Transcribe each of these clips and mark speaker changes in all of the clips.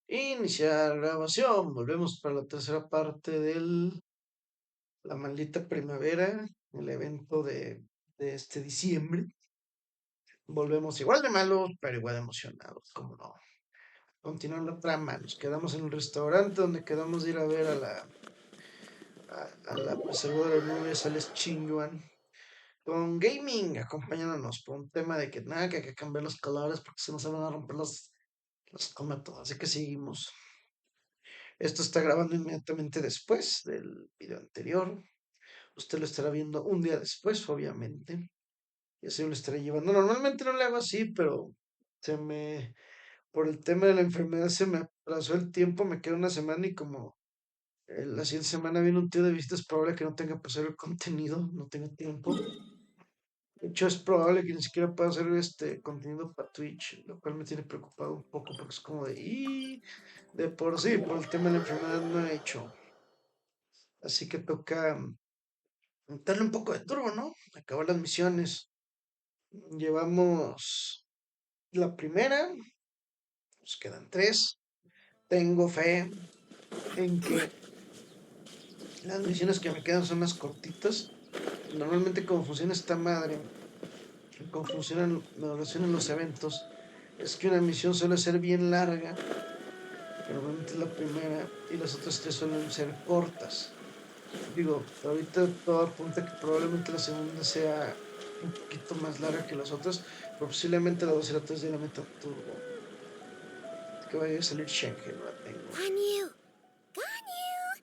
Speaker 1: Iniciar grabación. Volvemos para la tercera parte del La maldita primavera, el evento de este diciembre. Volvemos igual de malos, pero igual de emocionados, como no. Continuando la trama, nos quedamos en el restaurante donde quedamos de ir a ver a la preservadora de nubes, al Xianyuan, con gaming acompañándonos por un tema de que nada, que hay que cambiar los colores porque se nos van a romper los cometas. Así que seguimos. Esto está grabando inmediatamente después del video anterior. Usted lo estará viendo un día después, obviamente. Y así lo estaré llevando. Normalmente no le hago así, pero se me, por el tema de la enfermedad se me atrasó el tiempo, me queda una semana y como la siguiente semana viene un tío de visita, es probable que no tenga que hacer el contenido, no tenga tiempo. De hecho, es probable que ni siquiera pueda hacer este contenido para Twitch, lo cual me tiene preocupado un poco porque es como y de por sí, por el tema de la enfermedad no he hecho. Así que toca darle un poco de turbo, ¿no? Acabar las misiones. Llevamos la primera, nos quedan tres. Tengo fe en que las misiones que me quedan son más cortitas. Normalmente como funciona esta madre, como funcionan los eventos, es que una misión suele ser bien larga, que normalmente es la primera, y las otras tres suelen ser cortas. Digo, ahorita todo apunta que probablemente la segunda sea un poquito más larga que las otras, pero posiblemente la 2 y la 3 ya la metan turbo. Es que vaya a salir Schengen, no la tengo.
Speaker 2: Ganyu! Ganyu!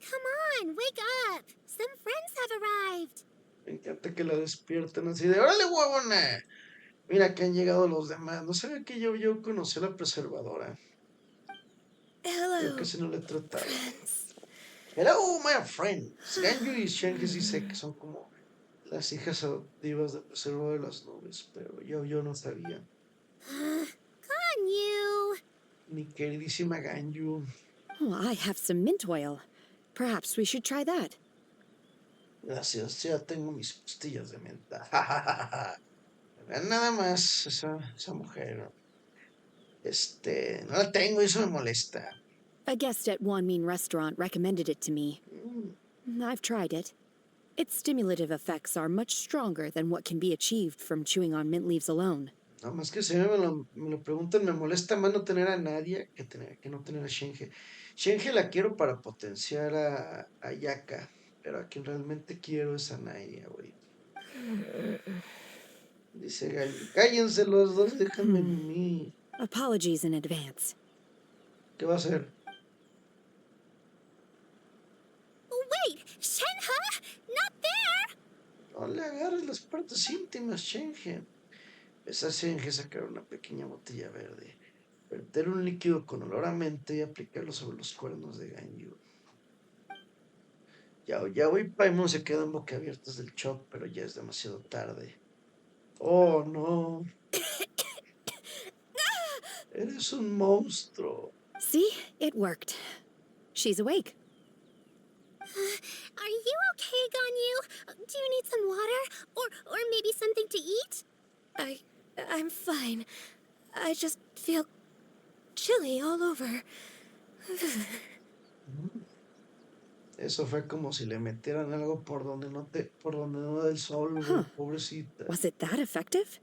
Speaker 2: Come on, wake up! Some friends have arrived.
Speaker 1: Me encanta que la despierten así de ¡órale, huevona! Mira que han llegado los demás. No sabía que yo conocí a la preservadora. Pero
Speaker 2: Hello,
Speaker 1: casi no le he tratado.
Speaker 2: friends.
Speaker 1: Hello, my friends. Ganyu y Shenji sí sé que son como las hijas adoptivas del preservador de las nubes, pero yo no sabía.
Speaker 2: Ganyu!
Speaker 1: Mi queridísima Ganyu.
Speaker 3: Oh, I have some mint oil. Perhaps we should try that.
Speaker 1: Gracias, ya tengo mis pastillas de menta. Vean nada más esa mujer. No la tengo y eso me molesta.
Speaker 3: A guest at Wanmin restaurant recommended it to me.
Speaker 1: Mm,
Speaker 3: I've tried it. Its stimulative effects are much stronger than what can be achieved from chewing on mint leaves alone.
Speaker 1: Nada más que si me lo preguntan, me molesta más no tener a nadie que no tener a Shinji. Shinji la quiero para potenciar a Yaka, pero a quien realmente quiero es a Naia, güey. Dice Gallo, cállense los dos, déjenme a mí.
Speaker 3: Apologies in advance.
Speaker 1: ¿Qué va a hacer?
Speaker 2: Wait! Shenhe! Not there!
Speaker 1: No le agarres las partes íntimas, Shinji. Ves a Shinji sacar una pequeña botella verde, verter un líquido con olor a menta y aplicarlo sobre los cuernos de Ganyu. Yao y Paimon se quedan boquiabiertos del shock, pero ya es demasiado tarde. Oh, no. Eres un monstruo.
Speaker 3: See? It worked. She's awake.
Speaker 2: Are you okay, Ganyu? Do you need some water? Or maybe something to eat?
Speaker 4: I'm fine. I just feel chilly all over.
Speaker 1: Eso fue como si le metieran algo por donde no da el sol, güey,
Speaker 3: Huh.
Speaker 1: pobrecita.
Speaker 3: Was it that effective?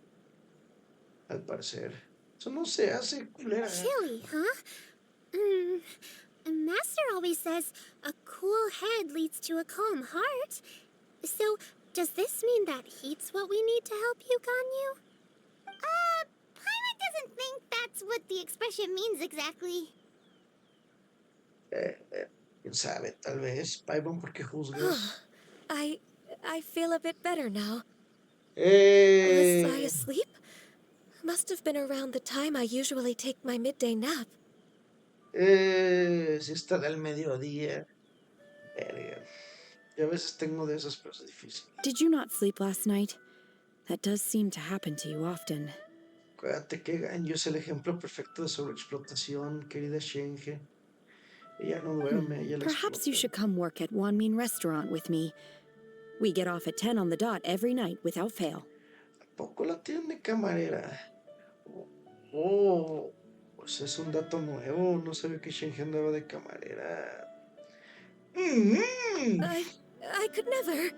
Speaker 1: Al parecer. Eso no se hace, culera.
Speaker 2: Chilly, huh? Master always says a cool head leads to a calm heart. So, does this mean that heat's what we need to help you, Ganyu? Paimon doesn't think that's what the expression means exactly.
Speaker 1: Quién sabe, tal vez. Paimon, ¿por qué juzgas?
Speaker 4: I feel a bit better now. Was I
Speaker 1: Eh,
Speaker 4: asleep? Must have been around the time I usually take my midday nap.
Speaker 1: si está del mediodía. Verga. Yo a veces tengo de esas, pero es difícil.
Speaker 3: Did you not sleep last night? That does seem to happen to you often.
Speaker 1: Acuérdate que Ganyu es el ejemplo perfecto de sobreexplotación, querida Shinji. Ella no duerme, ella la
Speaker 3: Perhaps you
Speaker 1: explota.
Speaker 3: should come work at Wanmin restaurant with me. We get off at 10 on the dot every night without fail.
Speaker 1: ¿A poco la tienen de camarera? Oh, Pues es un dato nuevo, no sabía que Shenhe andaba de camarera. Mm.
Speaker 4: I could never.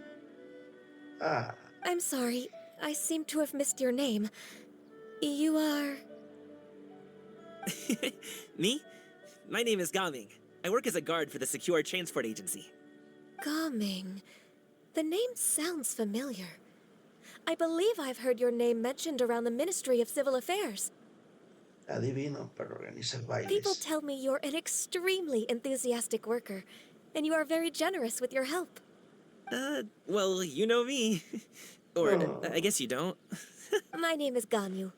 Speaker 1: Ah,
Speaker 4: I'm sorry. I seem to have missed your name. You are...
Speaker 5: Me? My name is Gaming. I work as a guard for the Secure Transport Agency.
Speaker 4: Gaming. The name sounds familiar. I believe I've heard your name mentioned around the Ministry of Civil Affairs.
Speaker 1: adivino para organizar
Speaker 4: People
Speaker 1: bailes.
Speaker 4: tell me you're an extremely enthusiastic worker, and you are very generous with your help.
Speaker 5: Well, you know me. Or,
Speaker 1: Oh,
Speaker 5: I guess you don't.
Speaker 4: My name is Ganyu.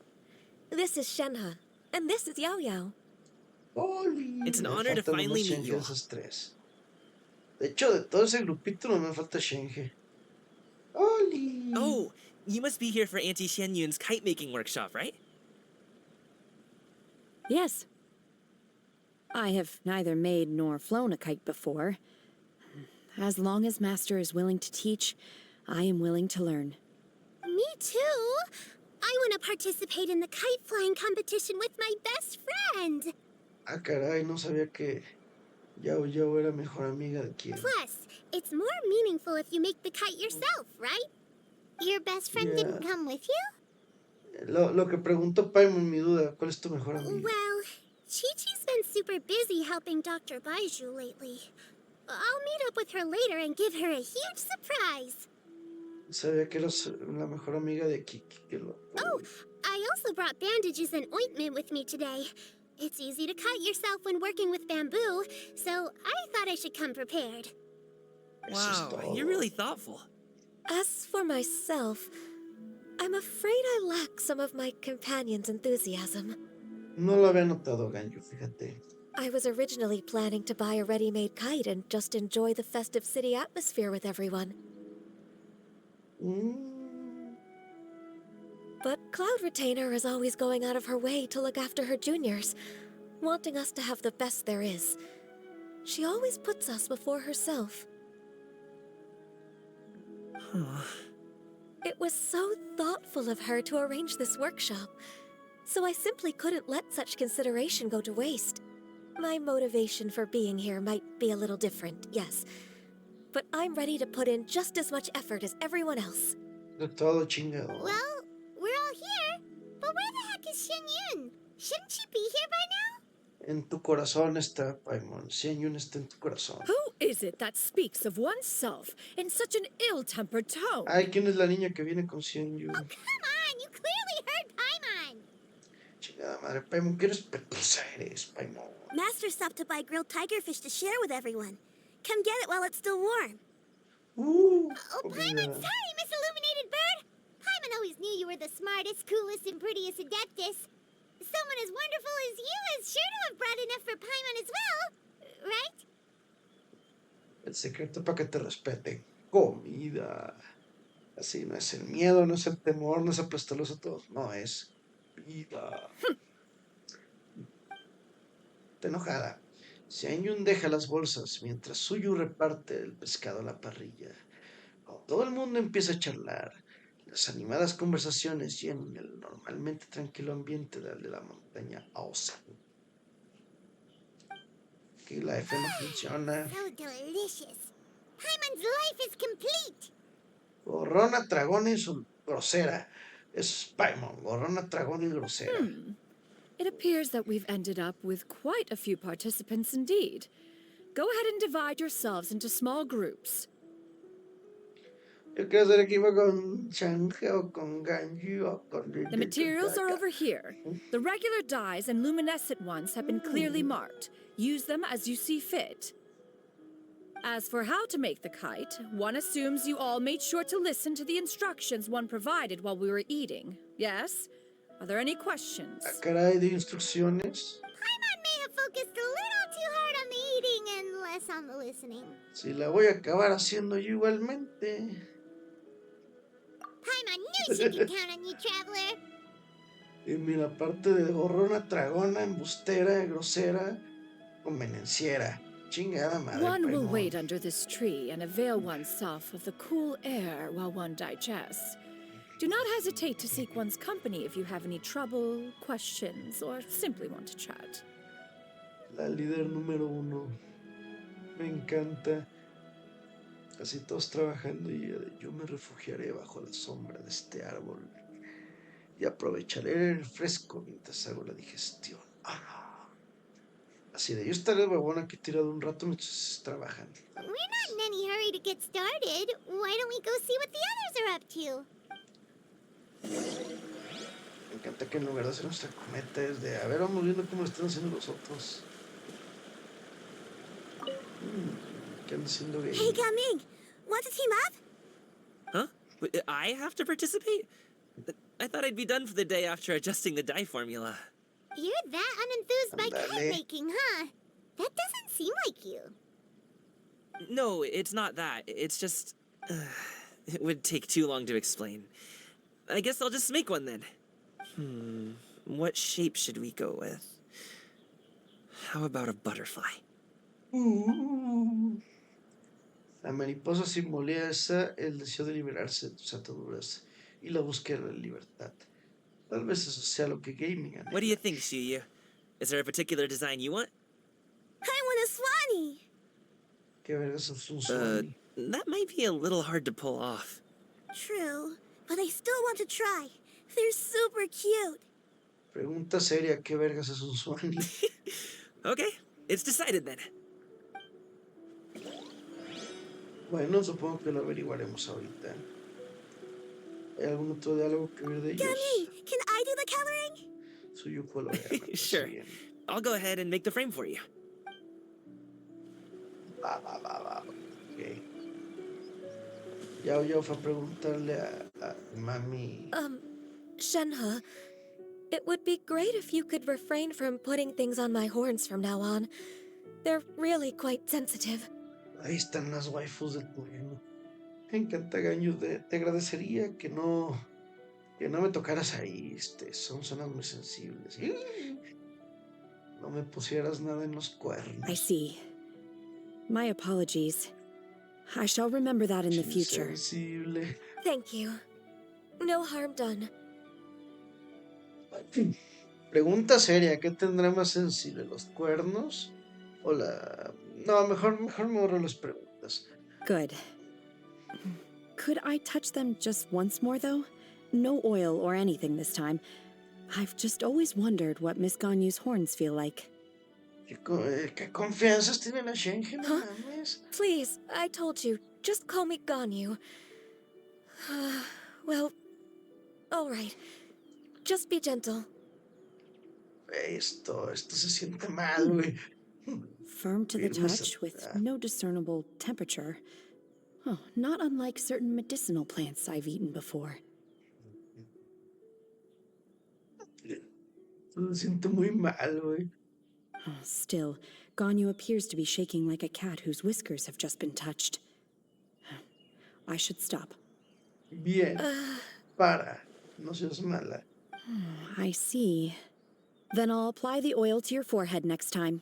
Speaker 4: This is Shenhe, and this is Yao Yao.
Speaker 1: Oli,
Speaker 5: It's an
Speaker 1: me
Speaker 5: honor to
Speaker 1: falta nomás
Speaker 5: finally meet
Speaker 1: Shenhe
Speaker 5: you
Speaker 1: de
Speaker 5: all.
Speaker 1: esos tres. De hecho, de todo ese grupito no me falta Shenhe. Oli.
Speaker 5: Oh, you must be here for Auntie Xianyuan's kite-making workshop, right?
Speaker 3: Yes. I have neither made nor flown a kite before. As long as Master is willing to teach, I am willing to learn.
Speaker 2: Me too. I want to participate in the kite flying competition with my best friend.
Speaker 1: Ah, caray, no sabía que Yao Yao era mejor amiga de quién.
Speaker 2: Plus, it's more meaningful if you make the kite yourself, right? Your best friend
Speaker 1: Yeah.
Speaker 2: didn't come with you?
Speaker 1: Lo que preguntó Paimon, mi duda, ¿cuál es tu mejor amiga?
Speaker 2: Well, Chi-Chi's been super busy helping Dr. Baiju lately. I'll meet up with her later and give her a huge surprise.
Speaker 1: Sabía que eras la mejor amiga de Kiki. Que lo...
Speaker 2: Oh, I also brought bandages and ointment with me today. It's easy to cut yourself when working with bamboo, so I thought I should come prepared.
Speaker 1: Eso es
Speaker 5: Wow,
Speaker 1: todo.
Speaker 5: you're really thoughtful.
Speaker 4: As for myself, I'm afraid I lack some of my companion's enthusiasm.
Speaker 1: No lo había notado, Ganyu, fíjate.
Speaker 4: I was originally planning to buy a ready-made kite and just enjoy the festive city atmosphere with everyone. But Cloud Retainer is always going out of her way to look after her juniors, wanting us to have the best there is. She always puts us before herself. It was so thoughtful of her to arrange this workshop, so I simply couldn't let such consideration go to waste. My motivation for being here might be a little different, yes, but I'm ready to put in just as much effort as everyone else.
Speaker 1: De todo chingado.
Speaker 2: Well, we're all here, but where the heck is Xianyuan? Shouldn't she be here by now?
Speaker 1: En tu corazón está, Paimon. Xianyuan está en tu corazón.
Speaker 3: Who is it that speaks of oneself in such an ill-tempered tone?
Speaker 1: Ay, ¿quién es la niña que viene con Xianyuan?
Speaker 2: Oh, come on, you clearly heard Paimon.
Speaker 1: Chingada madre, Paimon, qué respetuosa eres, Paimon.
Speaker 2: Master stopped to buy grilled tigerfish to share with everyone. Come get it while it's still warm. Oh, Paimon's time, Miss Illuminated Bird! Paimon always knew you were the smartest, coolest, and prettiest Adeptus. Someone as wonderful as you is sure to have brought enough for Paimon as well, right?
Speaker 1: El secreto para que te respeten. Comida. Así no es el miedo, no es el temor, no es aplastarlos a todos. No, es vida. Está enojada. Xianyun deja las bolsas mientras Suyu reparte el pescado a la parrilla. Cuando todo el mundo empieza a charlar, las animadas conversaciones llenan el normalmente tranquilo ambiente de la montaña Aosan. Aquí la F no funciona.
Speaker 2: So delicious. Paimon's life is complete.
Speaker 1: Gorrona, tragona y grosera. Es Paimon, gorrona, tragona y grosera.
Speaker 3: It appears that we've ended up with quite a few participants indeed. Go ahead and divide yourselves into small groups.
Speaker 1: Yo quiero saber que iba con Shange o con Ganyu o con...
Speaker 3: The materials are over here. The regular dyes and luminescent ones have been clearly marked. Use them as you see fit. As for how to make the kite, one assumes you all made sure to listen to the instructions one provided while we were eating. Yes? Are there any questions?
Speaker 1: Ah, caray, de instrucciones.
Speaker 2: Paimon may have focused a little too hard on the eating and less on the listening.
Speaker 1: Si la voy a acabar haciendo yo igualmente.
Speaker 2: Paimon knew she could count on you, traveler.
Speaker 1: Y mira, aparte de gorrona, tragona, embustera, grosera, convenenciera. Chingada madre,
Speaker 3: One will
Speaker 1: Paimon.
Speaker 3: wait under this tree and avail oneself of the cool air while one digests. Do not hesitate to seek one's company if you have any trouble, questions, or simply want to chat.
Speaker 1: La líder número 1. Me encanta. Casi todos trabajando y yo me refugiaré bajo la sombra de este árbol y aprovecharé el fresco mientras hago la digestión. Así de yo estaré huevón aquí tirado un rato mientras trabajan.
Speaker 2: We're not in any hurry to get started. Why don't we go see what the others are up to?
Speaker 1: Me encanta que en lugar de hacer nuestra cometa es de, a ver, vamos viendo cómo lo están haciendo los otros. ¿Qué andan haciendo gay?
Speaker 2: Hey, Gaming! Want to team up?
Speaker 5: Huh? I have to participate? I thought I'd be done for the day after adjusting the die formula.
Speaker 2: You're that unenthused by kite
Speaker 1: Ándale.
Speaker 2: making, huh? That doesn't seem like you.
Speaker 5: No, it's not that. It's just... it would take too long to explain. I guess I'll just make one then. What shape should we go with? How about a butterfly?
Speaker 1: La mariposa simboliza el deseo de liberarse de tus ataduras y la búsqueda de la libertad. Tal vez eso sea lo que gaming anhela.
Speaker 5: What do you think, Xiyu? Is there a particular design you want?
Speaker 2: I want a swanee!
Speaker 1: ¿Qué vergas es un sueño?
Speaker 5: That might be a little hard to pull off.
Speaker 2: True, but I still want to try. They're super cute.
Speaker 1: Pregunta seria, ¿qué vergas es un sueño?
Speaker 5: Okay, it's decided then.
Speaker 1: Bueno, supongo que lo averiguaremos ahorita. ¿Hay algún otro diálogo que ver de ellos?
Speaker 2: Gummy, can I do the coloring?
Speaker 1: Suyuko lo hará.
Speaker 5: Sure. I'll go ahead and make the frame for you.
Speaker 1: Va. Ok. Yao fue a preguntarle a mami.
Speaker 4: Shenhe, it would be great if you could refrain from putting things on my horns from now on. They're really quite sensitive.
Speaker 1: Ahí están las waifus del pueblo. Me encanta, Ganyu. Te agradecería que no me tocaras ahí. Son zonas muy sensibles. No me pusieras nada en los cuernos.
Speaker 3: I see. My apologies. I shall remember that in the future.
Speaker 1: Sensible.
Speaker 4: Thank you. No harm done.
Speaker 1: Pregunta seria, ¿qué tendrá más sensible, los cuernos o la...? No, mejor me ahorro las preguntas.
Speaker 3: Good. Could I touch them just once more, though? No oil or anything this time. I've just always wondered what Miss Ganyu's horns feel like.
Speaker 1: ¿Qué confianzas tiene la Xianyuan? No mames.
Speaker 4: Please, I told you, just call me Ganyu. Well, all right. Just be gentle.
Speaker 1: Esto se siente mal, güey.
Speaker 3: Firm to the touch with no discernible temperature. Oh, not unlike certain medicinal plants I've eaten before.
Speaker 1: Se siente muy mal, güey.
Speaker 3: Oh, still, Ganyu appears to be shaking like a cat whose whiskers have just been touched. I should stop.
Speaker 1: Bien. Para. No seas mala.
Speaker 3: I see. Then I'll apply the oil to your forehead next time.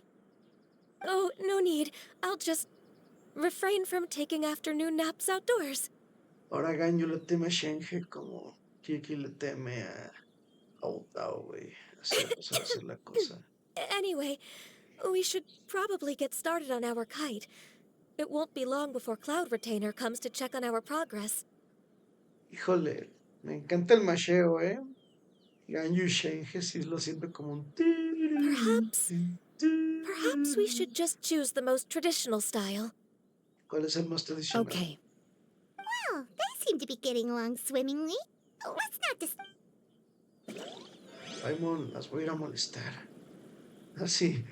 Speaker 4: Oh, no need. I'll just refrain from taking afternoon naps outdoors.
Speaker 1: Ahora Ganyu le teme a Xianyuan como Kiki le teme a Utao, güey. Así vamos a hacer la cosa.
Speaker 4: Anyway, we should probably get started on our kite. It won't be long before Cloud Retainer comes to check on our progress.
Speaker 1: Híjole, me encanta el masheo, ¿eh? Ganyu y Xianyuan sí lo siento como un...
Speaker 4: Perhaps we should just choose the most traditional style.
Speaker 1: ¿Cuál es el más tradicional?
Speaker 3: Okay.
Speaker 2: Well, they seem to be getting along swimmingly. Let's not
Speaker 1: Paimon, las voy a ir a molestar. Así,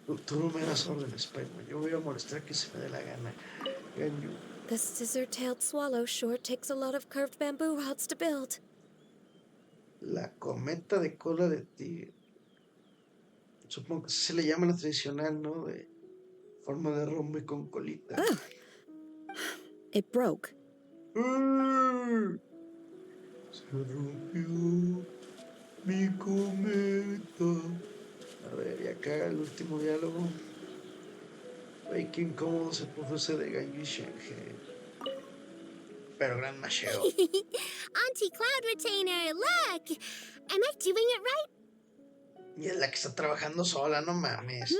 Speaker 1: tú no me das órdenes, Paimon. Yo voy a molestar que se me dé la gana. Ganyu.
Speaker 4: The scissor-tailed swallow sure takes a lot of curved bamboo rods to build.
Speaker 1: La cometa de cola de tigre. Supongo que se le llama la tradicional, ¿no? De forma de rombo y con colita.
Speaker 3: It broke.
Speaker 1: Se rompió mi cometa. A ver, y acá el último diálogo. Ay, qué incómodo se puso ese de Ganyu y Xianyuan. pero gran macheo.
Speaker 2: Auntie Cloud Retainer, look! Am I doing it right?
Speaker 1: Y es la que está trabajando sola, no mames.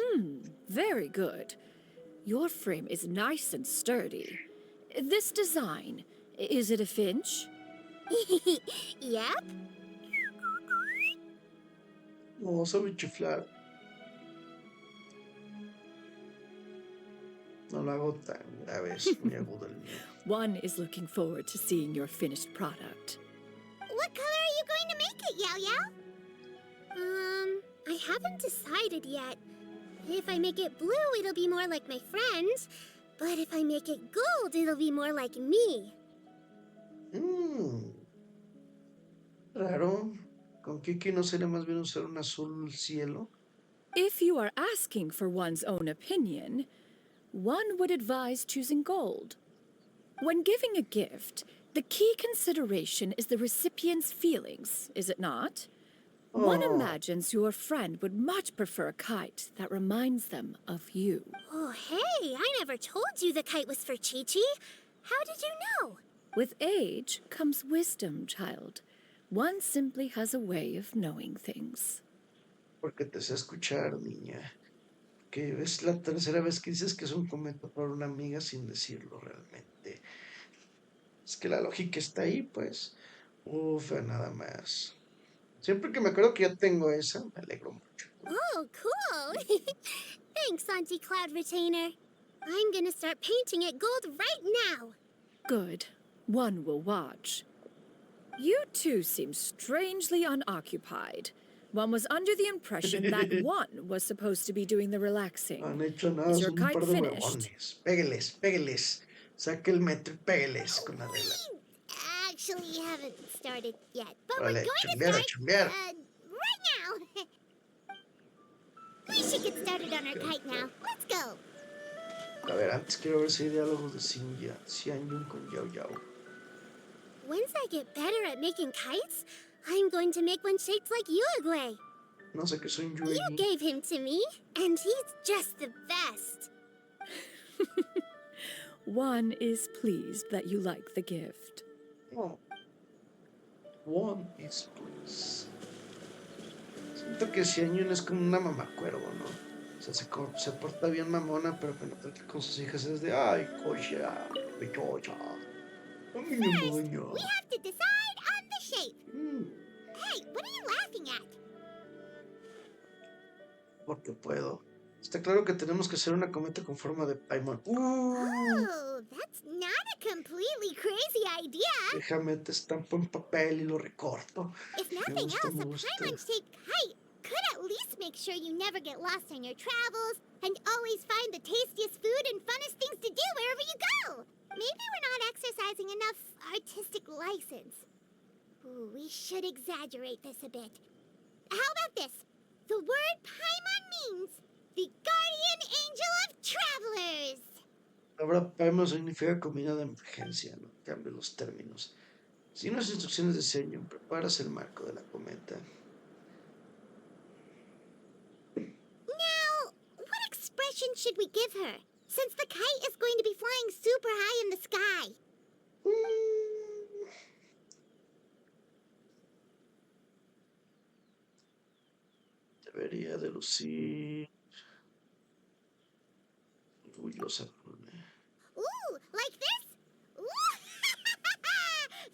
Speaker 3: Very good. Your frame is nice and sturdy. This design, is it a finch?
Speaker 2: Yep.
Speaker 1: No, sabe chiflar. No lo hago tan grave, es muy agudo el mío.
Speaker 3: One is looking forward to seeing your finished product.
Speaker 2: What color are you going to make it, Yao Yao? I haven't decided yet. If I make it blue, it'll be more like my friends. But if I make it gold, it'll be more like me.
Speaker 1: Raro. ¿Con Kiki no sería más bien usar un azul cielo?
Speaker 3: If you are asking for one's own opinion, one would advise choosing gold. When giving a gift, the key consideration is the recipient's feelings, is it not? One imagines your friend would much prefer a kite that reminds them of you.
Speaker 2: Oh, hey, I never told you the kite was for Chi-Chi. How did you know?
Speaker 3: With age comes wisdom, child. One simply has a way of knowing things.
Speaker 1: Porque te sé escuchar, niña. Que es la tercera vez que dices que es un cometa para una amiga sin decirlo realmente. Es que la lógica está ahí, pues. Ufa, nada más. Siempre que me acuerdo que ya tengo esa, me alegro mucho.
Speaker 2: Oh, cool. Thanks, Auntie Cloud Retainer. I'm gonna start painting it gold right now.
Speaker 3: Good. One will watch. You two seem strangely unoccupied. One was under the impression that one was supposed to be doing the relaxing.
Speaker 1: No han hecho nada,
Speaker 3: Is your
Speaker 1: son un
Speaker 3: kite
Speaker 1: par de
Speaker 3: finished?
Speaker 1: huevones. Pégueles, pégueles. Saque el metro y pégueles con la regla.
Speaker 2: We actually haven't started yet, but we're
Speaker 1: Vale,
Speaker 2: going to
Speaker 1: chambear,
Speaker 2: start
Speaker 1: chambear.
Speaker 2: right now. We should get started on our kite now. Let's go.
Speaker 1: A ver, antes quiero ver si hay diálogos de Xianyuan con Yao Yao.
Speaker 2: Once I get better at making kites, I'm going to make one shaped like Uruguay.
Speaker 1: No sé qué soy yo.
Speaker 2: You gave him to me, and he's just the best.
Speaker 3: One is pleased that you like the gift.
Speaker 1: No. One is please. Siento que Xianyuan es como una mamacuervo, ¿no? O sea, se porta bien mamona, pero cuando trata con sus hijas es de ay, cocha, pechocha.
Speaker 2: First, we have to decide on the shape. Hey, what are you laughing at?
Speaker 1: Porque puedo. Está claro que tenemos que hacer una cometa con forma de Paimon.
Speaker 2: Oh, that's not a completely crazy idea.
Speaker 1: Déjame, te estampo en papel y lo recorto.
Speaker 2: If
Speaker 1: Me
Speaker 2: nothing
Speaker 1: gusta,
Speaker 2: else,
Speaker 1: me
Speaker 2: a
Speaker 1: gusta.
Speaker 2: Paimon-shaped kite could at least make sure you never get lost on your travels and always find the tastiest food and funnest things to do wherever you go. Maybe we're not exercising enough artistic license. Ooh, we should exaggerate this a bit. How about this? The word Paimon means the guardian angel of travelers.
Speaker 1: Ahora Paimon significa comida de emergencia, no cambio los términos. Sin las instrucciones de Xianyuan, preparas el marco de la cometa.
Speaker 2: Now, what expression should we give her? Since the kite is going to be flying super high in the sky.
Speaker 1: Debería de lucir orgullosa.
Speaker 2: Ooh, like this? Ooh!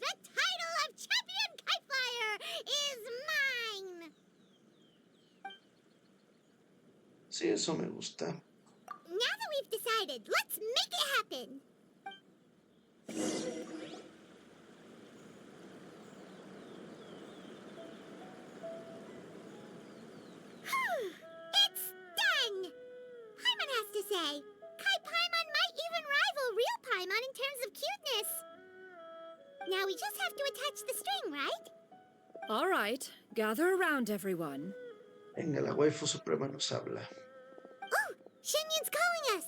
Speaker 2: The title of champion kite flyer is mine!
Speaker 1: Sí, eso me gusta.
Speaker 2: Now that we've decided, let's make it happen! It's done! Paimon has to say, Kai Paimon might even rival real Paimon in terms of cuteness. Now we just have to attach the string, right?
Speaker 3: All right, gather around, everyone.
Speaker 1: Venga, la waifu suprema nos habla.
Speaker 2: Oh, Xianyuan's calling us!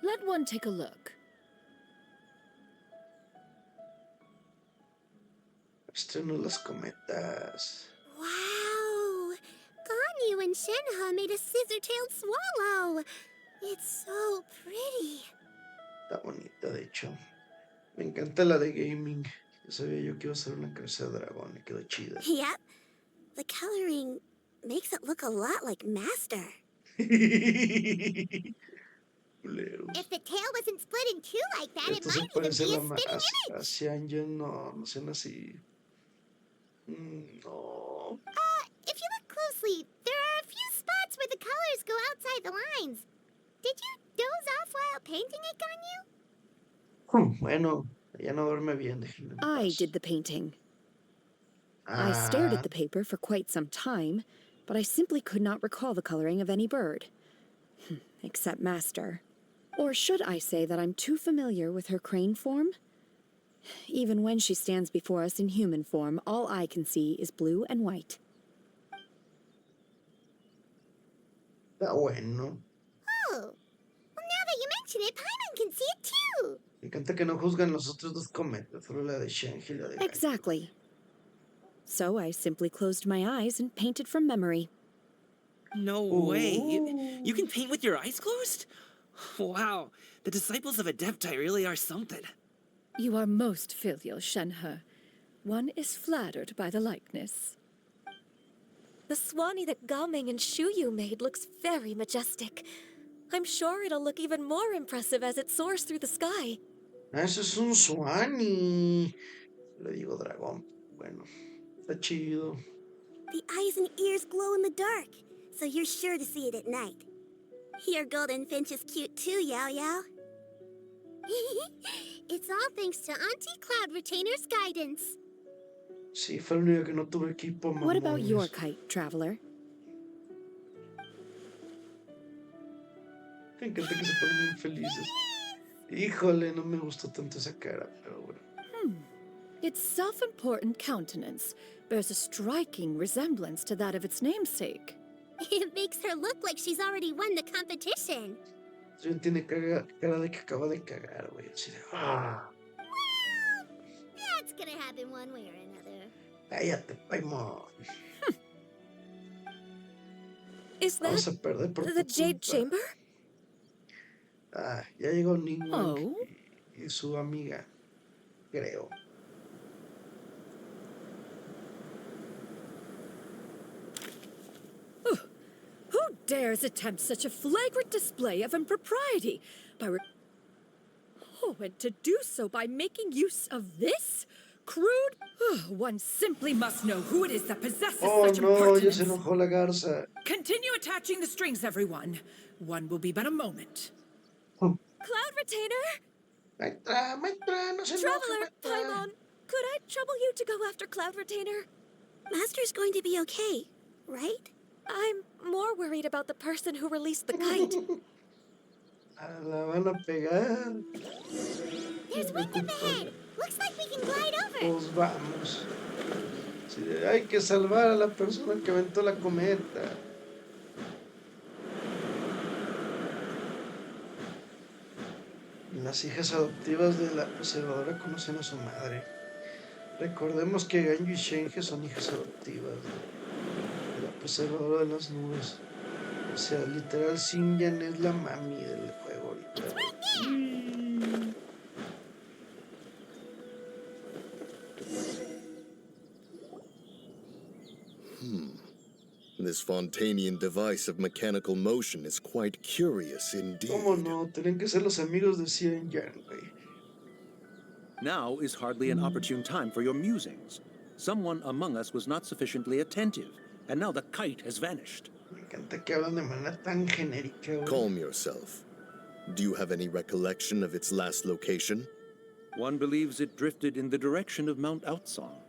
Speaker 3: Let one take a look.
Speaker 1: Estreno las cometas.
Speaker 2: Wow! Shenhe made a scissor-tailed swallow. It's so pretty.
Speaker 1: Está bonita, de hecho. Me encanta la de gaming. Ya sabía yo que iba a ser una cabeza de dragón y quedó chida.
Speaker 2: Yep. The coloring makes it look a lot like Master.
Speaker 1: Culeros.
Speaker 2: If the tail wasn't split in two like that, it
Speaker 1: Esto se
Speaker 2: might even
Speaker 1: parece
Speaker 2: be a
Speaker 1: a
Speaker 2: spitting image.
Speaker 1: Xianyuan, no, no sean así. No.
Speaker 2: If you look closely, there are a few spots where the colors go outside the lines. Did you doze off while painting it, Ganyu?
Speaker 1: Bueno, ya no duerme bien, déjenme en
Speaker 3: I
Speaker 1: paz.
Speaker 3: did the painting. I stared
Speaker 1: Ah,
Speaker 3: at the paper for quite some time, but I simply could not recall the coloring of any bird. Except Master. Or should I say that I'm too familiar with her crane form? Even when she stands before us in human form, all I can see is blue and white.
Speaker 1: está bueno.
Speaker 2: Oh. Well, now that you mention it, Paimon can see it too.
Speaker 1: Me encanta que no juzgan los otros dos cometas, solo la de Shenhe y la de Ganyu.
Speaker 3: Exactly. So I simply closed my eyes and painted from memory.
Speaker 5: No way. You can paint with your eyes closed? Wow. The disciples of Adepti really are something.
Speaker 3: You are most filial, Shenhe. One is flattered by the likeness.
Speaker 4: The swanee that Gaming and Shuyu made looks very majestic. I'm sure it'll look even more impressive as it soars through the sky.
Speaker 1: Ah, eso es un Suani. Le digo dragón. Bueno, está chido.
Speaker 2: The eyes and ears glow in the dark, so you're sure to see it at night. Your golden finch is cute too, Yao Yao. It's all thanks to Auntie Cloud Retainer's guidance.
Speaker 1: Sí, fue el único que no tuve equipo,
Speaker 3: What about
Speaker 1: mamones.
Speaker 3: your kite, traveler?
Speaker 1: Me encanta que se ponen bien felices. Híjole, no me gustó tanto esa cara, pero bueno.
Speaker 3: Its self-important countenance bears a striking resemblance to that of its namesake.
Speaker 2: It makes her look like she's already won the competition.
Speaker 1: Sí, tiene cara de que acaba de cagar, güey. Así de,
Speaker 2: Well, that's gonna happen one way or another.
Speaker 1: cállate, Paimon.
Speaker 4: Is that
Speaker 1: Vamos a perder por
Speaker 4: the
Speaker 1: tu
Speaker 4: Jade
Speaker 1: culpa.
Speaker 4: Chamber?
Speaker 1: Ah, ya llegó Ningguang
Speaker 3: Oh.
Speaker 1: y su amiga, creo.
Speaker 3: Who dares attempt such a flagrant display of impropriety by and to do so by making use of this? Crude? One simply must know who it is that possesses
Speaker 1: Oh
Speaker 3: such
Speaker 1: no, ya
Speaker 3: impertinence.
Speaker 1: se enojó la garza.
Speaker 3: Continue attaching the strings, everyone. One will be but a moment.
Speaker 4: Cloud Retainer?
Speaker 1: Maestra, no se enoje,
Speaker 4: Traveler,
Speaker 1: maestra.
Speaker 4: Paimon, could I trouble you to go after Cloud Retainer?
Speaker 2: Master's going to be okay, right?
Speaker 4: I'm more worried about the person who released the kite.
Speaker 1: La van a pegar.
Speaker 2: There's wind up ahead. Looks like we can glide over.
Speaker 1: Pues vamos. Sí, hay que salvar a la persona que aventó la cometa. Las hijas adoptivas de la preservadora conocen a su madre. Recordemos que Ganyu y Shenhe son hijas adoptivas de la preservadora de las nubes. O sea, literal, Xianyuan es la mami del juego ahorita.
Speaker 6: This Fontanian device of mechanical motion is quite curious indeed.
Speaker 1: ¿Cómo no? Tienen que ser los amigos de Xianyuan, güey.
Speaker 7: Now is hardly an opportune time for your musings. Someone among us was not sufficiently attentive, and now the kite has vanished.
Speaker 1: Me encanta que hablan de manera tan genérica, güey.
Speaker 6: Calm yourself. Do you have any recollection of its last location?
Speaker 7: One believes it drifted in the direction of Mount Outsong.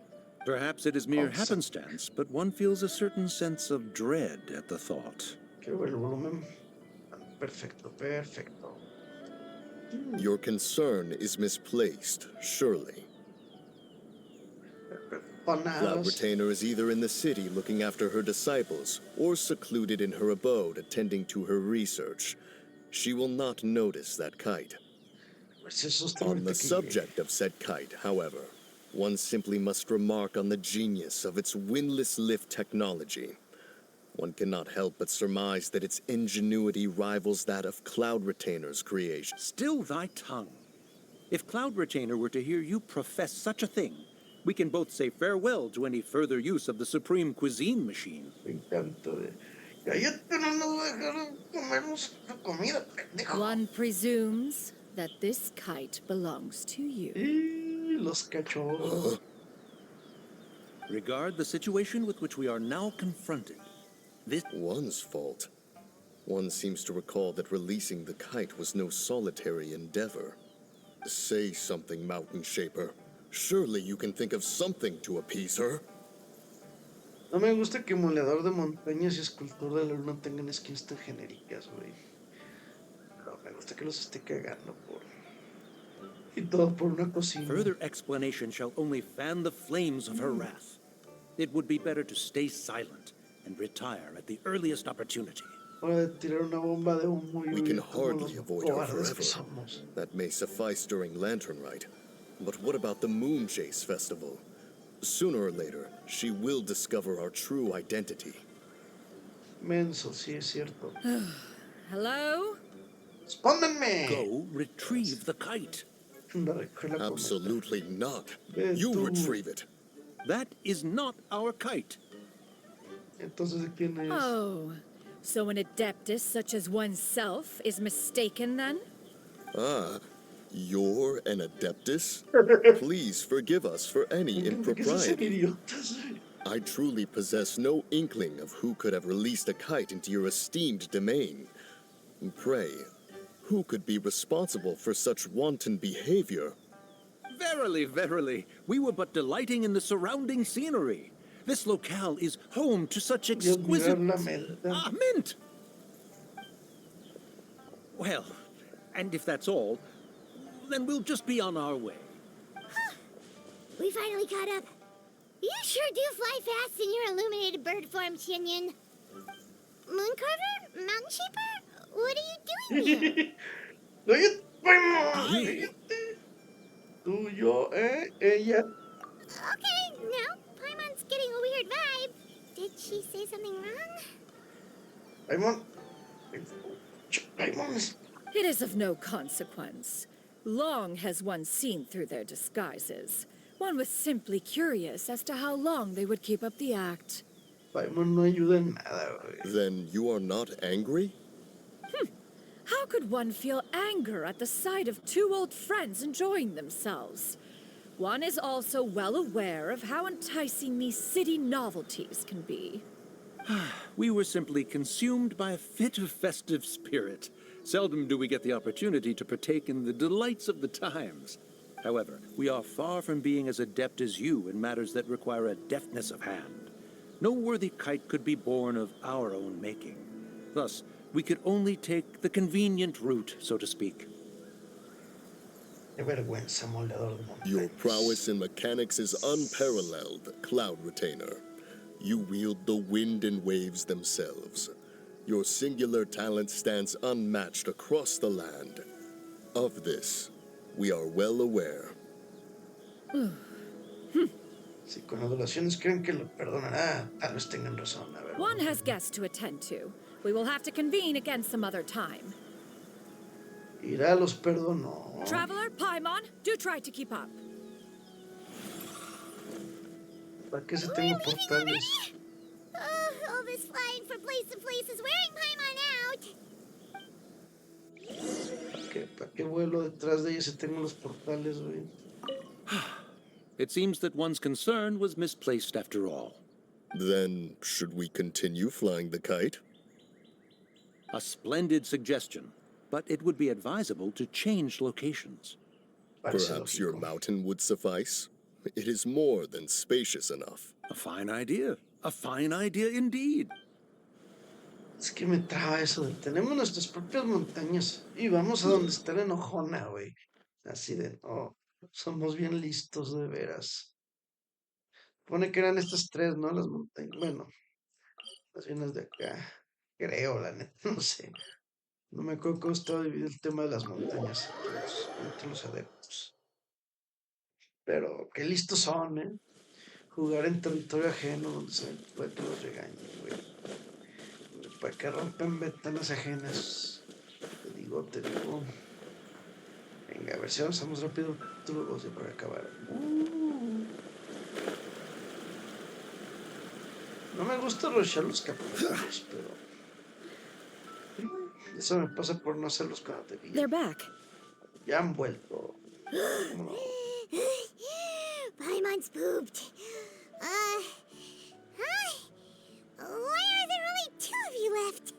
Speaker 7: Perhaps it is mere
Speaker 1: Outsong.
Speaker 7: happenstance, but one feels a certain sense of dread at the thought.
Speaker 1: Quiero ver el volumen. Perfecto, perfecto.
Speaker 6: Your concern is misplaced, surely. Cloud
Speaker 1: Panadas.
Speaker 6: Retainer is either in the city looking after her disciples, or secluded in her abode attending to her research. She will not notice that kite. On the subject of said kite, however, one simply must remark on the genius of its windless lift technology. One cannot help but surmise that its ingenuity rivals that of Cloud Retainer's creation.
Speaker 7: Still thy tongue. If Cloud Retainer were to hear you profess such a thing, we can both say farewell to any further use of the supreme cuisine machine.
Speaker 1: Me encanta de... Cállate, no nos va a dejar comernos la comida, pendejo.
Speaker 3: One presumes that this kite belongs to you.
Speaker 1: Y los cachorros.
Speaker 7: Regard the situation with which we are now confronted. This
Speaker 6: One's fault. One seems to recall that releasing the kite was no solitary endeavor. Say something, Mountain Shaper. Surely you can think of something to appease her.
Speaker 1: No me gusta que moledor de montañas y escultor de la luna tengan skins tan genéricas, güey. Pero me gusta que los esté cagando por... Y todo por una cocina.
Speaker 7: further explanation shall only fan the flames of her wrath. It would be better to stay silent and retire at the earliest opportunity.
Speaker 1: Hora de tirar una bomba de humo y
Speaker 6: We
Speaker 1: huir
Speaker 6: can
Speaker 1: como
Speaker 6: hardly
Speaker 1: los
Speaker 6: avoid her
Speaker 1: cobardes que
Speaker 6: forever.
Speaker 1: somos.
Speaker 6: That may suffice during Lantern Rite. But what about the Moon Chase Festival? Sooner or later, she will discover our true identity.
Speaker 1: Menso, sí es cierto.
Speaker 3: Hello?
Speaker 1: ¡Respóndenme!
Speaker 7: Go retrieve the kite.
Speaker 1: La recoge la cometa.
Speaker 6: Absolutely not.
Speaker 1: Ve
Speaker 6: You
Speaker 1: tú.
Speaker 6: retrieve it.
Speaker 7: That is not our kite.
Speaker 1: Entonces, ¿de quién es?
Speaker 3: Oh, so an adeptus such as oneself is mistaken then?
Speaker 6: Ah, you're an Adeptus? Please forgive us for any
Speaker 1: ¿Por qué se hacen
Speaker 6: impropriety.
Speaker 1: idiotas?
Speaker 6: I truly possess no inkling of who could have released a kite into your esteemed domain. Pray, who could be responsible for such wanton behavior?
Speaker 7: Verily, verily, we were but delighting in the surrounding scenery. This locale is home to such exquisite...
Speaker 1: admirar la menta.
Speaker 7: mint! Well, and if that's all, then we'll just be on our way.
Speaker 2: We finally caught up. You sure do fly fast in your illuminated bird form, Xianyuan. Mooncarver? Mountain Shaper? What are you doing here?
Speaker 1: ¡Cállate, cállate! Tú, yo, ella.
Speaker 2: Okay, now Paimon's getting a weird vibe. Did she say something wrong?
Speaker 1: Paimon. Paimon es...
Speaker 3: It is of no consequence. Long has one seen through their disguises. One was simply curious as to how long they would keep up the act.
Speaker 1: Paimon no ayuda en nada, güey.
Speaker 6: Then you are not angry?
Speaker 3: How could one feel anger at the sight of two old friends enjoying themselves? One is also well aware of how enticing these city novelties can be.
Speaker 7: We were simply consumed by a fit of festive spirit. Seldom do we get the opportunity to partake in the delights of the times. However, we are far from being as adept as you in matters that require a deftness of hand. No worthy kite could be born of our own making. Thus, we could only take the convenient route, so to speak.
Speaker 1: Qué vergüenza, moledor de montañas.
Speaker 6: Your prowess in mechanics is unparalleled, Cloud Retainer. You wield the wind and waves themselves. Your singular talent stands unmatched across the land. Of this, we are well aware.
Speaker 1: Si con adulaciones creen que lo perdonará, tal vez tengan razón, a ver.
Speaker 3: One has guests to attend to. We will have to convene again some other time.
Speaker 1: Irá los perdonó.
Speaker 3: Traveler, Paimon, do try to keep up.
Speaker 1: ¿Para qué se tengo portales?
Speaker 2: All this flying from place to place is wearing Paimon out.
Speaker 1: ¿Para qué vuelo detrás de ella si tengo los portales, güey?
Speaker 7: It seems that one's concern was misplaced after all.
Speaker 6: Then, should we continue flying the kite?
Speaker 7: A splendid suggestion, but it would be advisable to change locations.
Speaker 1: Parece
Speaker 6: Perhaps your
Speaker 1: lógico.
Speaker 6: mountain would suffice? It is more than spacious enough.
Speaker 7: A fine idea. A fine idea indeed.
Speaker 1: Es que me traba eso de tenemos nuestras propias montañas y vamos a donde está la enojona, güey. Así de, no, somos bien listos de veras. Pone que eran estas tres, ¿no? Las montañas. Bueno, las vienes de acá. Creo, la neta, no sé. No me acuerdo cómo estaba dividido el tema de las montañas entre los adeptos. Pero qué listos son, ¿eh? Jugar en territorio ajeno donde saben que puede que los regañen, güey. ¿Para qué rompen ventanas ajenas? Te digo, te digo. Venga, a ver si avanzamos rápido. Trucos y para acabar. No me gusta rushar los capítulos, pero... Eso me pasa por no hacerlos cuando te vi.
Speaker 3: They're back.
Speaker 1: Ya han vuelto. ¿Cómo no?
Speaker 2: Paimon's pooped. Hi. Why are there only 2 of you left?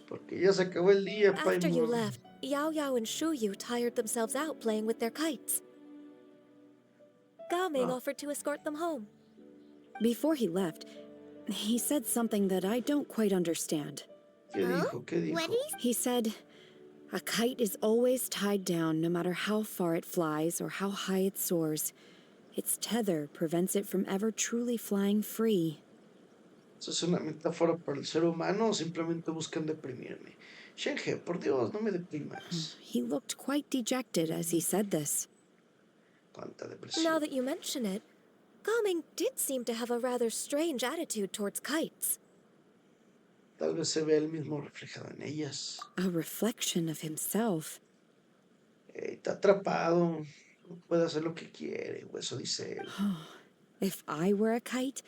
Speaker 1: Porque ya se acabó el día,
Speaker 4: After you
Speaker 1: Paimon.
Speaker 4: left, Yao Yao and Shu Yu tired themselves out playing with their kites. Gao Ming offered to escort them home.
Speaker 3: Before he left, he said something that I don't quite understand.
Speaker 1: ¿Qué dijo? ¿Qué dijo?
Speaker 2: What is?
Speaker 3: He said, a kite is always tied down no matter how far it flies or how high it soars. Its tether prevents it from ever truly flying free.
Speaker 1: ¿Eso es una metáfora para el ser humano o simplemente buscan deprimirme? Shenhe, por Dios, no me deprimas.
Speaker 3: He looked quite dejected as he said this.
Speaker 1: Cuánta depresión.
Speaker 4: Now that you mention it, Gao Ming did seem to have a rather strange attitude towards kites.
Speaker 1: Tal vez se ve él mismo reflejado en ellas.
Speaker 3: A reflection of himself.
Speaker 1: Está atrapado. No puede hacer lo que quiere, o eso dice él.
Speaker 3: If I were a kite,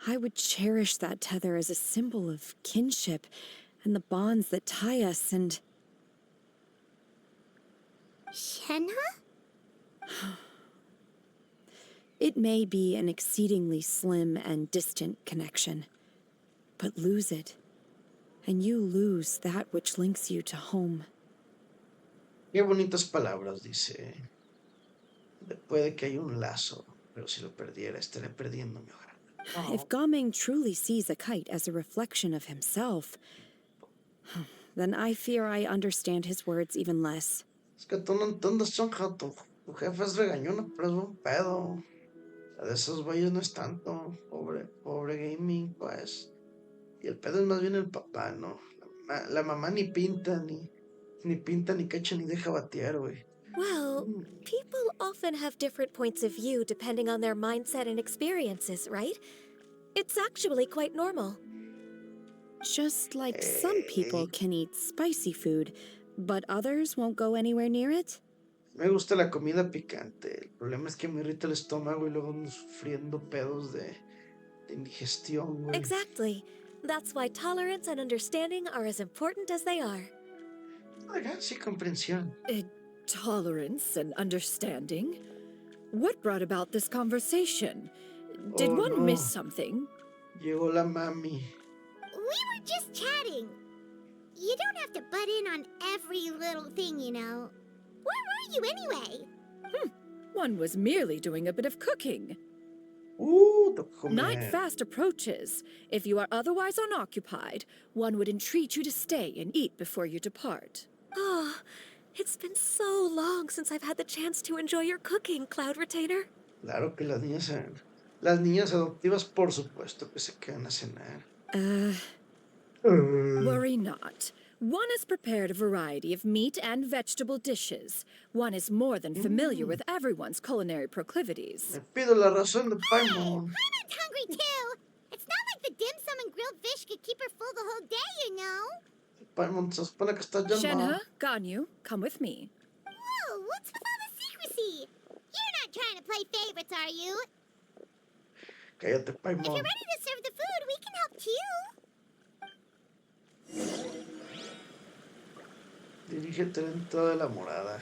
Speaker 3: I would cherish that tether as a symbol of kinship and the bonds that tie us and...
Speaker 2: Shenhe?
Speaker 3: It may be an exceedingly slim and distant connection, but lose it, and you lose that which links you to home.
Speaker 1: Qué bonitas palabras, dice. Puede que haya un lazo, pero si lo perdiera, estaré perdiendo mi hogar.
Speaker 3: If Gao Ming truly sees a kite as a reflection of himself, then I fear I understand his words even less.
Speaker 1: Es que tú no entiendes, Chonja, tu jefe es regañona, pero es buen pedo. De esos güeyes no es tanto. Pobre gaming, pues. Y el pedo es más bien el papá, ¿no? La mamá ni pinta, ni pinta, ni cacha, ni deja batear, güey.
Speaker 4: Well, people often have different points of view depending on their mindset and experiences, right? It's actually quite normal.
Speaker 3: Just like some people can eat spicy food, but others won't go anywhere near it.
Speaker 1: Me gusta la comida picante. El problema es que me irrita el estómago y luego ando sufriendo pedos de indigestión, güey.
Speaker 4: Exactly. That's why tolerance and understanding are as important as they are.
Speaker 1: Sí, comprensión.
Speaker 3: Tolerance and understanding? What brought about this conversation? Did
Speaker 1: Oh,
Speaker 3: one
Speaker 1: no.
Speaker 3: miss something?
Speaker 1: Llegó la mami.
Speaker 2: We were just chatting. You don't have to butt in on every little thing, you know. Where were you anyway?
Speaker 3: One was merely doing a bit of cooking.
Speaker 1: Toca comer.
Speaker 3: Night fast approaches. If you are otherwise unoccupied, one would entreat you to stay and eat before you depart.
Speaker 4: Oh, it's been so long since I've had the chance to enjoy your cooking, Cloud Retainer.
Speaker 1: Claro que las niñas adoptivas, por supuesto que se quedan a cenar.
Speaker 3: Worry not. One has prepared a variety of meat and vegetable dishes. One is more than familiar with everyone's culinary proclivities.
Speaker 1: Me pido la razón de Paimon.
Speaker 2: Paimon's hungry too. It's not like the dim sum and grilled fish could keep her full the whole day, you know.
Speaker 1: Paimon se supone que está llamado.
Speaker 3: Shenhe, Ganyu, come with me.
Speaker 2: Whoa, what's with all the secrecy? You're not trying to play favorites, are you?
Speaker 1: Cállate,
Speaker 2: If
Speaker 1: Paimon.
Speaker 2: you're ready to serve the food, we can help too.
Speaker 1: Dirígete a la entrada de la morada.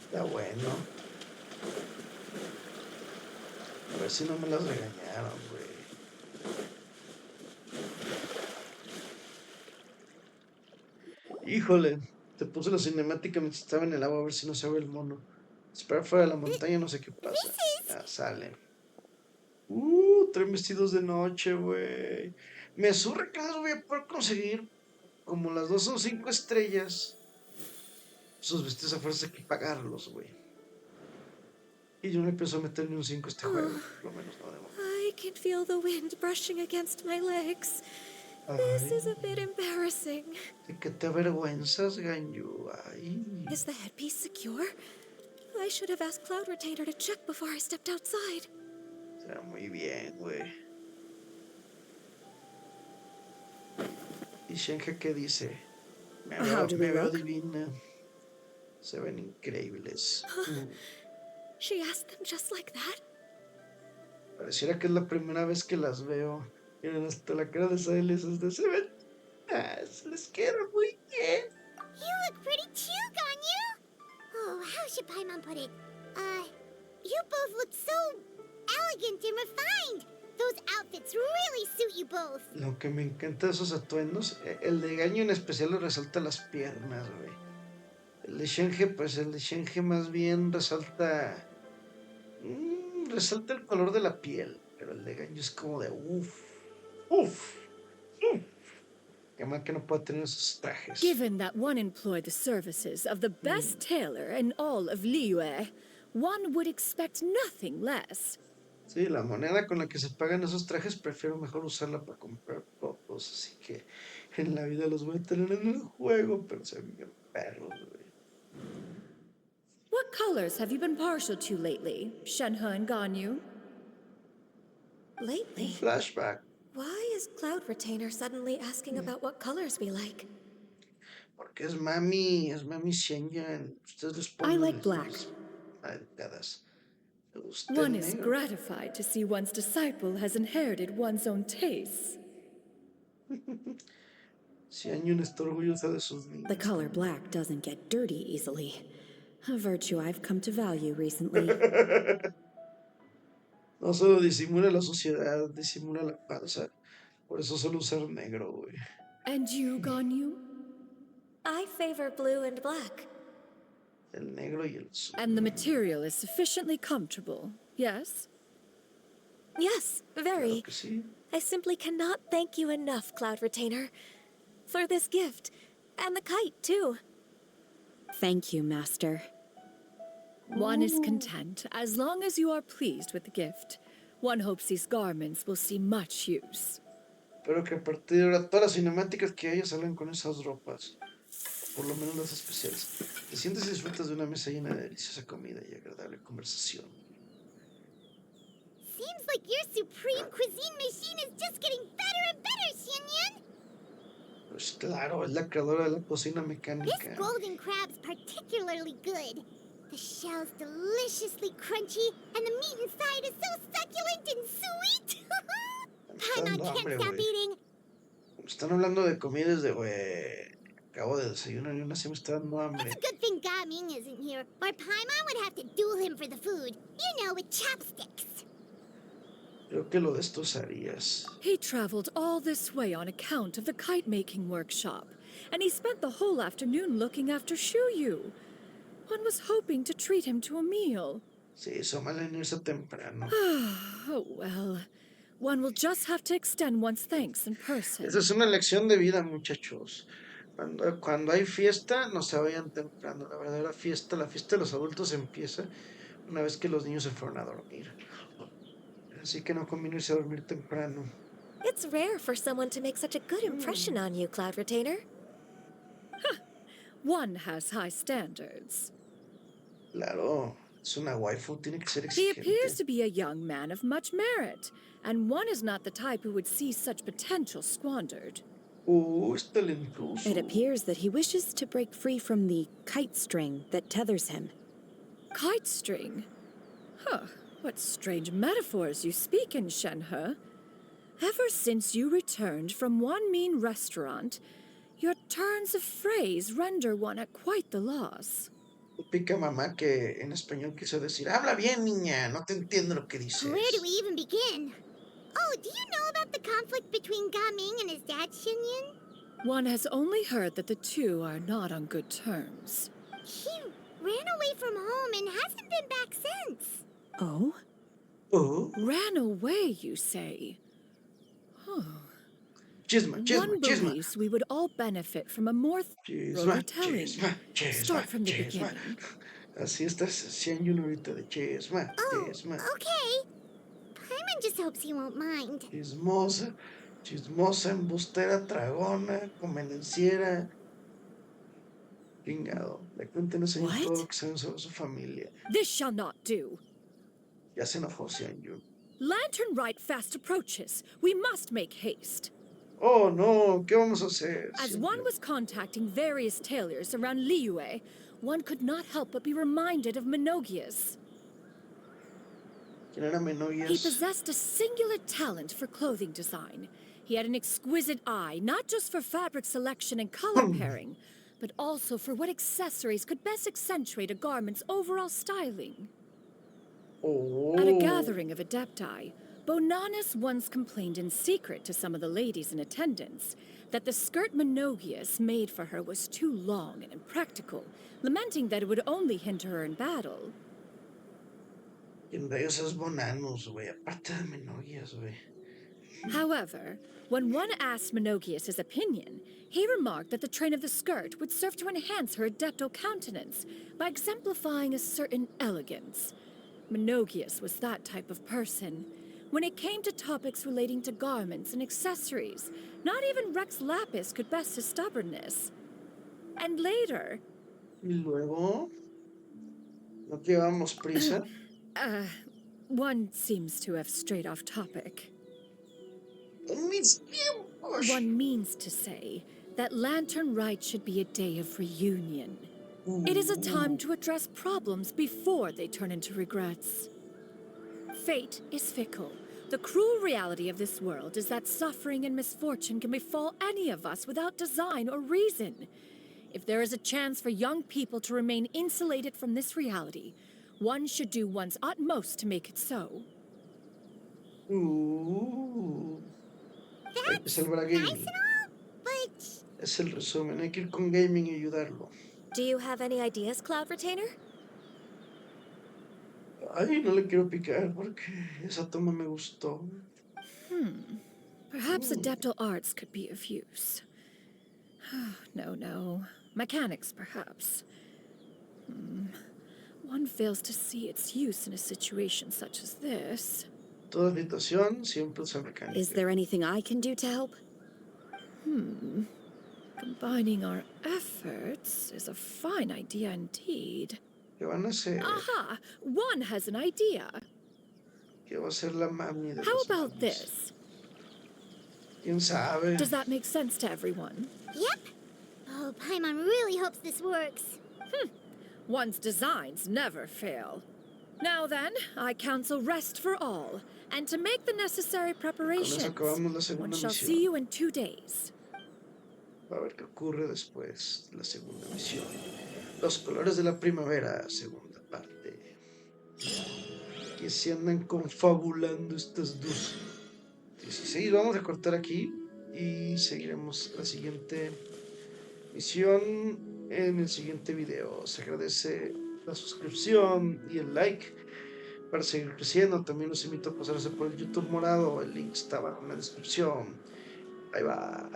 Speaker 1: Está bueno. A ver si no me las regañaron, güey. Híjole, te puse la cinemática mientras estaba en el agua a ver si no se ve el mono. Esperar fuera de la montaña, no sé qué pasa. Ya sale. Traen vestidos de noche, güey. Me surre que no los voy a poder conseguir. Como las dos son 5 estrellas. Esos vestidos a fuerza hay que pagarlos, güey. Y yo no pienso meter ni un 5 a este juego. Por lo menos no de momento.
Speaker 4: I can feel the wind brushing against my legs. This is a bit embarrassing.
Speaker 1: ¿De qué te avergüenzas, Ganyu? Ay.
Speaker 4: Is the headpiece secure? I should have asked Cloud Retainer to check before I stepped outside.
Speaker 1: Será muy bien, güey. Y Shenhe, ¿qué dice?
Speaker 3: How do we
Speaker 1: Me veo
Speaker 3: look?
Speaker 1: divina. Se ven increíbles.
Speaker 4: She asked them just like that?
Speaker 1: Pareciera que es la primera vez que las veo. Miren, hasta la cara de Sally se ven. Se les queda muy bien.
Speaker 2: You look pretty too, Ganyu. Oh, how should Paimon put it? You both look so elegant and refined. Those outfits really suit you both.
Speaker 1: Lo que me encanta de esos atuendos, el de Gaño en especial le resalta las piernas, güey. El de Shenhe, pues el de Shenhe más bien resalta. Resalta el color de la piel. Pero el de Gaño es como de uff. Uff. Qué mal que no pueda tener esos trajes.
Speaker 3: Given that one employed the services of the best tailor in all of Liyue, one would expect nothing less.
Speaker 1: Sí, la moneda con la que se pagan esos trajes prefiero mejor usarla para comprar popos, así que en la vida los voy a tener en el juego, pero se ven bien perros, güey.
Speaker 3: What colors have you been partial to lately, Shenhe and Ganyu?
Speaker 4: Lately?
Speaker 1: Flashback,
Speaker 4: Why is Cloud Retainer suddenly asking about what colors we like?
Speaker 1: porque es mami Xianyuan. Ustedes les
Speaker 3: I
Speaker 1: ponen
Speaker 3: like black.
Speaker 1: malditas. ¿Te gusta
Speaker 3: One
Speaker 1: el
Speaker 3: is
Speaker 1: negro?
Speaker 3: gratified to see one's disciple has inherited one's own tastes.
Speaker 1: Xianyuan está orgullosa de sus niños.
Speaker 8: The color black doesn't get dirty easily. A virtue I've come to value recently.
Speaker 1: No solo disimula la sociedad, disimula la panza. Por eso suelo usar negro, güey.
Speaker 3: And you, Ganyu?
Speaker 4: I favor blue and black.
Speaker 1: El negro y el azul.
Speaker 3: And the material is sufficiently comfortable, yes?
Speaker 4: Yes, very.
Speaker 1: Claro que sí.
Speaker 4: I simply cannot thank you enough, Cloud Retainer, for this gift. And the kite, too.
Speaker 8: Thank you, Master.
Speaker 3: One is content as long as you are pleased with the gift. One hopes these garments will see much use.
Speaker 1: Espero que a partir de ahora todas las cinemáticas que haya salgan con esas ropas. Por lo menos las especiales. Te sientes y disfrutas de una mesa llena de deliciosa comida y agradable conversación.
Speaker 2: Seems like your supreme cuisine machine is just getting better and better, Xianyuan.
Speaker 1: Pues claro, es la creadora de la cocina
Speaker 2: This
Speaker 1: mecánica.
Speaker 2: golden crab's particularly good. The shell's deliciously crunchy, and the meat inside is so succulent and sweet. Paimon
Speaker 1: dando
Speaker 2: can't
Speaker 1: hambre,
Speaker 2: stop
Speaker 1: güey.
Speaker 2: eating.
Speaker 1: Están hablando de comida desde, güey. Acabo de desayunar y una se me está dando hambre.
Speaker 2: It's a good thing Gaming isn't here, or Paimon would have to duel him for the food. You know, with chopsticks.
Speaker 1: Creo que lo destrozarías.
Speaker 3: He traveled all this way on account of the kite-making workshop, and he spent the whole afternoon looking after Xianyuan. One was hoping to treat him to a meal.
Speaker 1: Sí, hizo mal en irse temprano.
Speaker 3: Oh, well. One will just have to extend one's thanks in person.
Speaker 1: Esa es una lección de vida, muchachos. Cuando hay fiesta, no se vayan temprano. La verdadera fiesta, la fiesta de los adultos empieza una vez que los niños se fueron a dormir. Así que no conviene irse a dormir temprano.
Speaker 4: It's rare for someone to make such a good impression on you, Cloud Retainer.
Speaker 3: One has high standards.
Speaker 1: Claro, es una waifu, tiene que ser
Speaker 3: He appears
Speaker 1: exigente.
Speaker 3: to be a young man of much merit, and one is not the type who would see such potential squandered.
Speaker 1: Es talentoso.
Speaker 8: It appears that he wishes to break free from the kite string that tethers him.
Speaker 3: Kite string? Huh, what strange metaphors you speak in, Shenhe. Ever since you returned from one mean restaurant, your turns of phrase render one at quite the loss.
Speaker 1: Pica mamá que en español quiso decir, habla bien, niña, no te entiendo lo que dices.
Speaker 2: Where do we even begin? Oh, do you know about the conflict between Gaming and his dad, Xianyuan?
Speaker 3: One has only heard that the two are not on good terms.
Speaker 2: He ran away from home and hasn't been back since.
Speaker 8: Oh?
Speaker 1: Oh,
Speaker 3: Ran away, you say?
Speaker 1: chisma, chisma,
Speaker 3: One
Speaker 1: chisma.
Speaker 3: believes we would all benefit from a more thorough
Speaker 1: Chisma,
Speaker 3: telling.
Speaker 1: chisma, chisma,
Speaker 3: Start from the
Speaker 1: chisma.
Speaker 3: beginning.
Speaker 1: Así estás Xianyuan ahorita de chisma,
Speaker 2: Oh,
Speaker 1: chisma.
Speaker 2: okay. Paimon just hopes he won't mind.
Speaker 1: Chismosa, chismosa, embustera, tragona, convenenciera. Chingado. Le cuenten a ese
Speaker 8: What?
Speaker 1: todo lo que saben sobre su familia.
Speaker 3: This shall not do.
Speaker 1: Ya se enojó Xianyuan.
Speaker 3: Lantern Rite fast approaches. We must make haste.
Speaker 1: Oh no, ¿qué vamos a hacer?
Speaker 3: As one was contacting various tailors around Liyue, one could not help but be reminded of Menogias.
Speaker 1: ¿Quién era
Speaker 3: He
Speaker 1: Menogias?
Speaker 3: possessed a singular talent for clothing design. He had an exquisite eye, not just for fabric selection and color pairing, but also for what accessories could best accentuate a garment's overall styling. At a
Speaker 1: Oh,
Speaker 3: gathering of adepti, Bonanis once complained in secret to some of the ladies in attendance that the skirt Menogias made for her was too long and impractical, lamenting that it would only hinder her in battle.
Speaker 1: ¿quién rayos es Bonanos, güey? Aparte de Menogias, güey.
Speaker 3: However, when one asked Menogias his opinion, he remarked that the train of the skirt would serve to enhance her adeptal countenance by exemplifying a certain elegance. Menogias was that type of person. When it came to topics relating to garments and accessories, not even Rex Lapis could best his stubbornness. And later,
Speaker 1: Y luego, ¿no llevamos prisa?
Speaker 3: one seems to have strayed off topic.
Speaker 1: En mis tiempos.
Speaker 3: One means to say that Lantern Rite should be a day of reunion. It is a time to address problems before they turn into regrets. Fate is fickle. The cruel reality of this world is that suffering and misfortune can befall any of us without design or reason. If there is a chance for young people to remain insulated from this reality, one should do one's utmost to make it so.
Speaker 1: Hay que salvar a
Speaker 2: Nice
Speaker 1: Gaming.
Speaker 2: and all, but
Speaker 1: Es el resumen. Hay que ir con Gaming y ayudarlo.
Speaker 4: Do you have any ideas, Cloud Retainer?
Speaker 1: Ay, no le quiero picar porque esa toma me gustó.
Speaker 3: Perhaps adeptal arts could be of use. No. Mechanics, perhaps. One fails to see its use in a situation such as this.
Speaker 1: Toda situación siempre usa mecánica.
Speaker 8: Is there anything I can do to help?
Speaker 3: Combining our efforts is a fine idea indeed.
Speaker 1: ¿Qué van a hacer?
Speaker 3: Aha! One has an idea.
Speaker 1: ¿Qué va a ser la mami de
Speaker 3: How
Speaker 1: los
Speaker 3: about
Speaker 1: mamis?
Speaker 3: this?
Speaker 1: ¿Quién sabe?
Speaker 3: Does that make sense to everyone?
Speaker 2: yep. Oh, Paimon really hopes this works.
Speaker 3: One's designs never fail. Now then, I counsel rest for all, and to make the necessary preparations.
Speaker 1: acabamos la
Speaker 3: One
Speaker 1: segunda
Speaker 3: shall
Speaker 1: misión.
Speaker 3: see you in 2 days.
Speaker 1: Va a ver qué ocurre después de la segunda misión. Los colores de la primavera, segunda parte. Que se andan confabulando estas dos. 16, vamos a cortar aquí y seguiremos la siguiente misión en el siguiente video. Se agradece la suscripción y el like para seguir creciendo. También los invito a pasarse por el YouTube Morado. El link está abajo en la descripción. Ahí va.